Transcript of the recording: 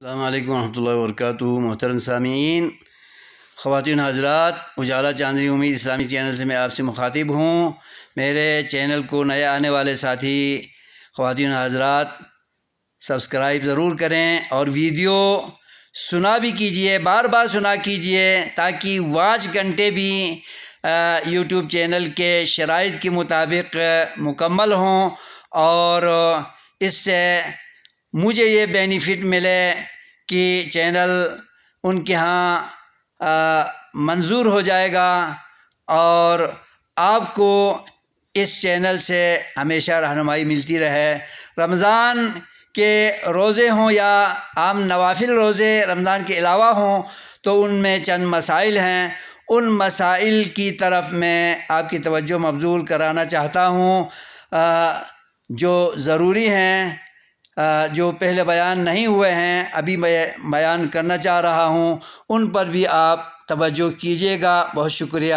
السلام علیکم ورحمۃ اللہ وبرکاتہ۔ محترم سامعین، خواتین حضرات، اجالا چاندنی امید اسلامی چینل سے میں آپ سے مخاطب ہوں۔ میرے چینل کو نئے آنے والے ساتھی خواتین حضرات سبسکرائب ضرور کریں اور ویڈیو سنا بھی کیجئے، بار بار سنا کیجئے تاکہ واچ گھنٹے بھی یوٹیوب چینل کے شرائط کے مطابق مکمل ہوں اور اس سے مجھے یہ بینیفٹ ملے کہ چینل ان کے ہاں منظور ہو جائے گا اور آپ کو اس چینل سے ہمیشہ رہنمائی ملتی رہے۔ رمضان کے روزے ہوں یا عام نوافل روزے رمضان کے علاوہ ہوں تو ان میں چند مسائل ہیں، ان مسائل کی طرف میں آپ کی توجہ مبذول کرانا چاہتا ہوں جو ضروری ہیں، جو پہلے بیان نہیں ہوئے ہیں ابھی میں بیان کرنا چاہ رہا ہوں، ان پر بھی آپ توجہ کیجیے گا۔ بہت شکریہ۔